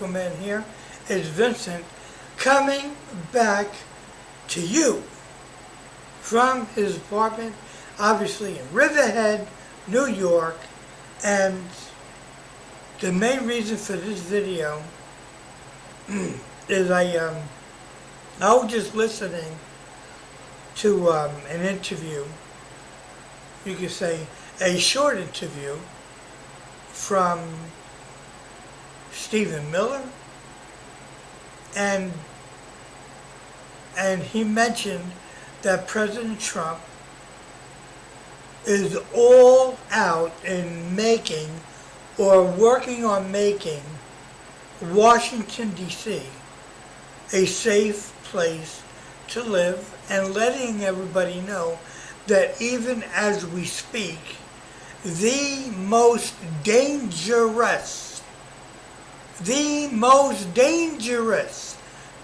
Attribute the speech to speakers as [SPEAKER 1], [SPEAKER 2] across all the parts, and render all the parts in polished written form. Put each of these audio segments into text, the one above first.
[SPEAKER 1] Miracle Man here is Vincent, coming back to you from his apartment, obviously in Riverhead, New York. And the main reason for this video is I was just listening to an interview, you could say a short interview from Stephen Miller, and he mentioned that President Trump is all out in making or working on making Washington, D.C. a safe place to live, and letting everybody know that even as we speak, the most dangerous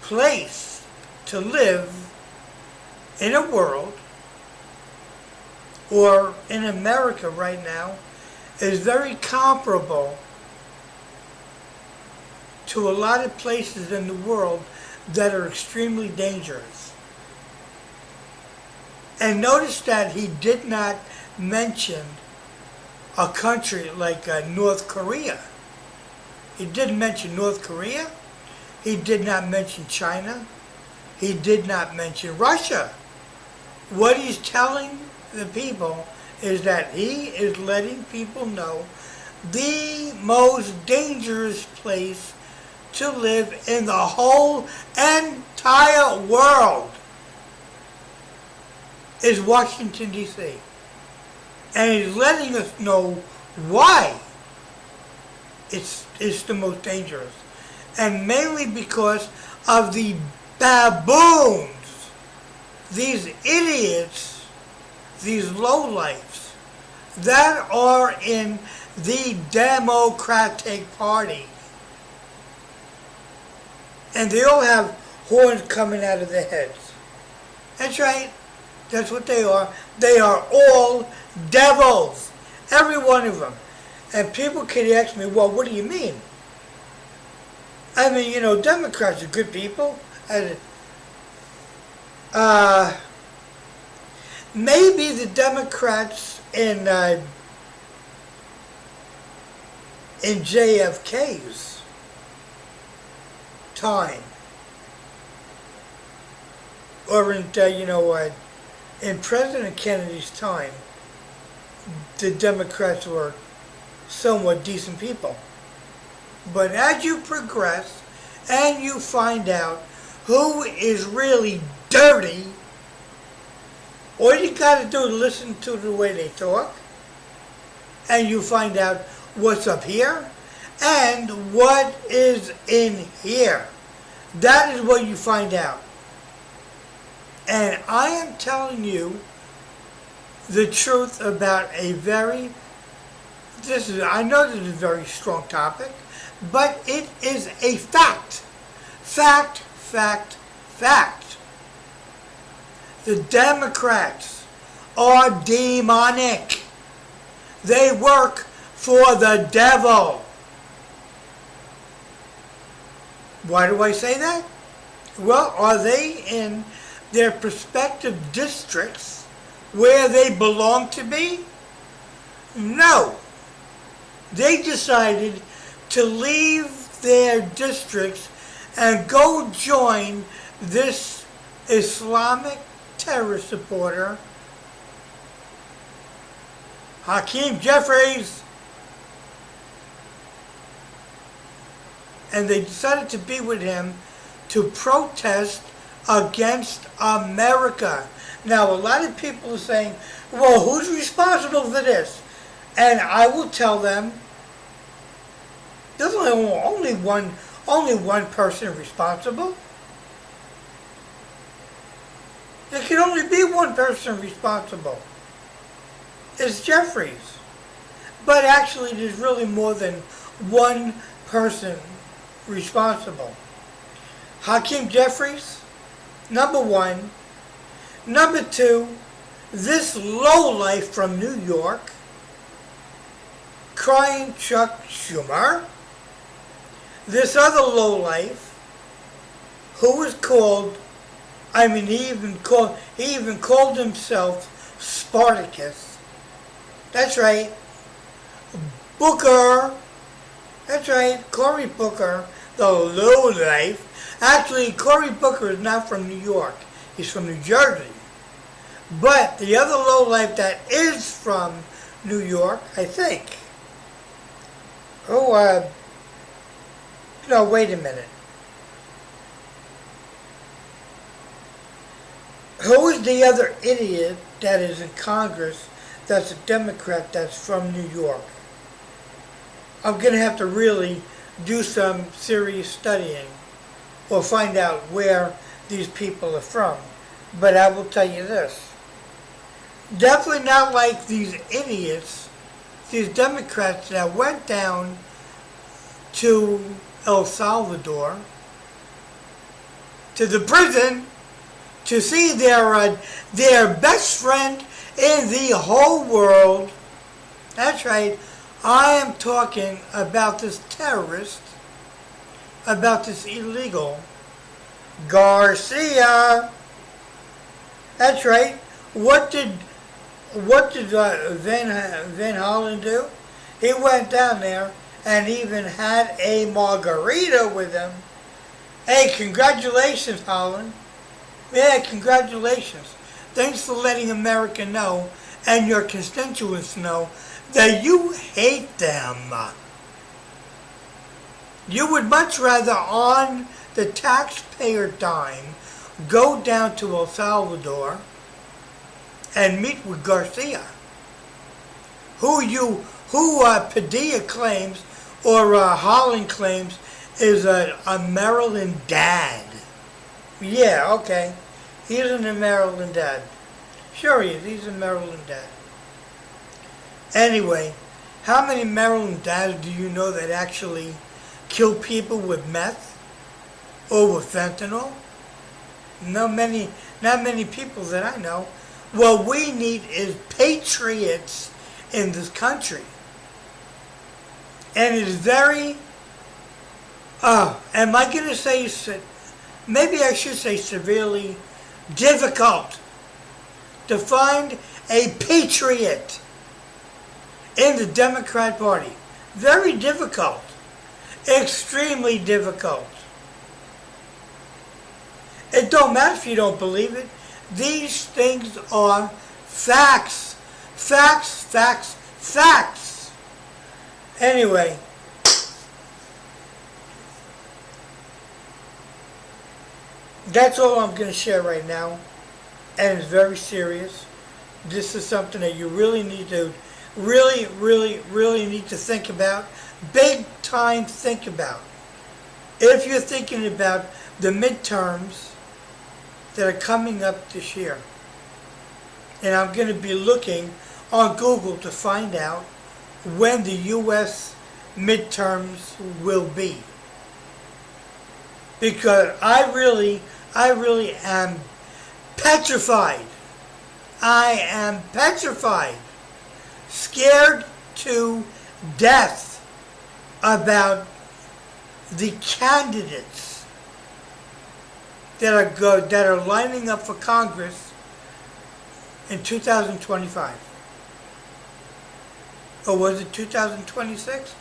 [SPEAKER 1] place to live in a world, or in America right now, is very comparable to a lot of places in the world that are extremely dangerous. And notice that he did not mention a country like North Korea. He didn't mention North Korea. He did not mention China. He did not mention Russia. What he's telling the people is that he is letting people know the most dangerous place to live in the whole entire world is Washington, D.C. And he's letting us know why it's the most dangerous. And mainly because of the baboons, these idiots, these lowlifes that are in the Democratic Party. And they all have horns coming out of their heads. That's right. That's what they are. They are all devils. Every one of them. And people can ask me, well, what do you mean? I mean, you know, Democrats are good people. Maybe the Democrats in JFK's time, or in President Kennedy's time, the Democrats were somewhat decent people. But as you progress and you find out who is really dirty, all you got to do is listen to the way they talk, and you find out what's up here and what is in here. That is what you find out. And I am telling you the truth about I know this is a very strong topic, but it is a fact. Fact. The Democrats are demonic. They work for the devil. Why do I say that? Well, are they in their prospective districts where they belong to be? No. They decided to leave their districts and go join this Islamic terrorist supporter, Hakeem Jeffries. And they decided to be with him to protest against America. Now, a lot of people are saying, well, who's responsible for this? And I will tell them, there's only one person responsible. There can only be one person responsible. It's Jeffries. But actually, there's really more than one person responsible. Hakeem Jeffries, number one. Number two, this lowlife from New York, crying Chuck Schumer. this other lowlife, who was called, he even called himself Spartacus. That's right, Booker. That's right, Cory Booker, the lowlife. Actually, Cory Booker is not from New York. He's from New Jersey. But the other lowlife that is from New York, I think. Oh, no, wait a minute. Who is the other idiot that is in Congress that's a Democrat that's from New York? I'm going to have to really do some serious studying or find out where these people are from. But I will tell you this. Definitely not like these idiots, these Democrats that went down to El Salvador, to the prison, to see their best friend in the whole world. That's right, I am talking about this terrorist, about this illegal Garcia. That's right. What did Van Hollen do? He went down there and even had a margarita with him. Hey, congratulations, Holland. Yeah, congratulations. Thanks for letting America know and your constituents know that you hate them. You would much rather, on the taxpayer dime, go down to El Salvador and meet with Garcia, who Padilla claims, or Holland claims, is a Maryland dad. Yeah, okay. He's a Maryland dad. Sure he is. He's a Maryland dad. Anyway, how many Maryland dads do you know that actually kill people with meth or with fentanyl? Not many people that I know. What we need is patriots in this country. And it is very, am I going to say, maybe I should say severely difficult to find a patriot in the Democrat Party. Very difficult. Extremely difficult. It don't matter if you don't believe it. These things are facts. Facts, facts, facts. Anyway. That's all I'm going to share right now. And it's very serious. This is something that you really need to, really need to think about. Big time think about. If you're thinking about the midterms that are coming up this year. And I'm going to be looking on Google to find out when the U.S. midterms will be. Because I really am petrified. I am petrified. Scared to death about the candidates that are lining up for Congress in 2025. Or was it 2026?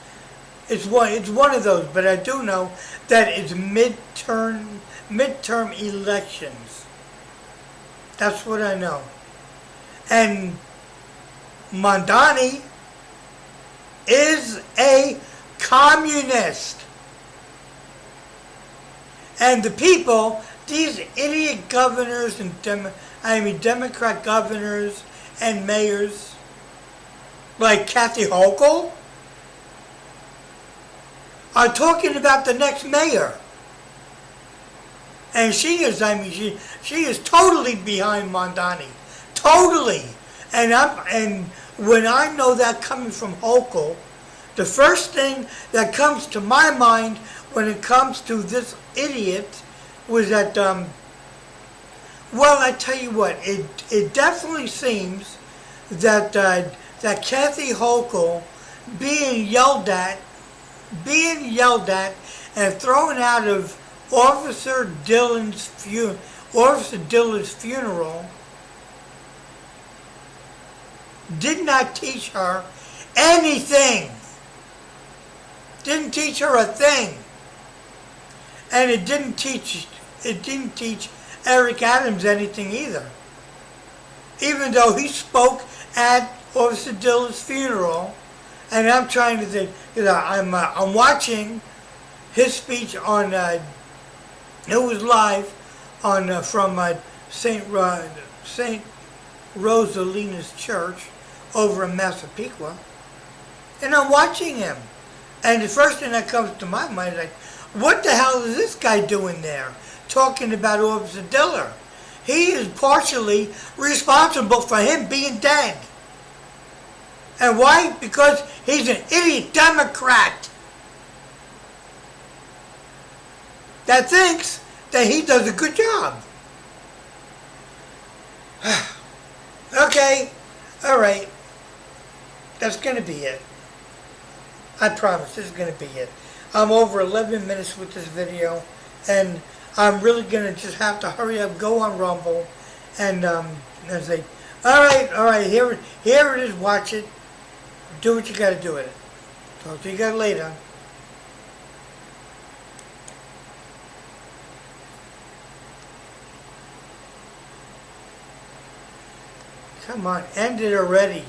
[SPEAKER 1] It's one of those, but I do know that it's midterm elections. That's what I know. And Mondani is a communist. And the people, these idiot governors and Democrat governors and mayors, like Kathy Hochul, are talking about the next mayor. And she is totally behind Mondani. Totally. And when I know that coming from Hochul, the first thing that comes to my mind when it comes to this idiot was that, well, I tell you what, it definitely seems that Kathy Hochul being yelled at and thrown out of Officer Dillard's funeral did not teach her anything. Didn't teach her a thing. And it didn't teach Eric Adams anything either. Even though he spoke at Officer Dillard's funeral, and I'm trying to think, I'm watching his speech on, it was live on from St. Rosalina's church over in Massapequa, and I'm watching him, and the first thing that comes to my mind is like, what the hell is this guy doing there, talking about Officer Dillard? He is partially responsible for him being dead. And why? Because he's an idiot Democrat that thinks that he does a good job. Okay, alright. That's going to be it. I promise, this is going to be it. I'm over 11 minutes with this video, and I'm really going to just have to hurry up, go on Rumble, and say, alright, here it is, watch it. Do what you got to do with it. Talk to you guys later. Come on, end it already.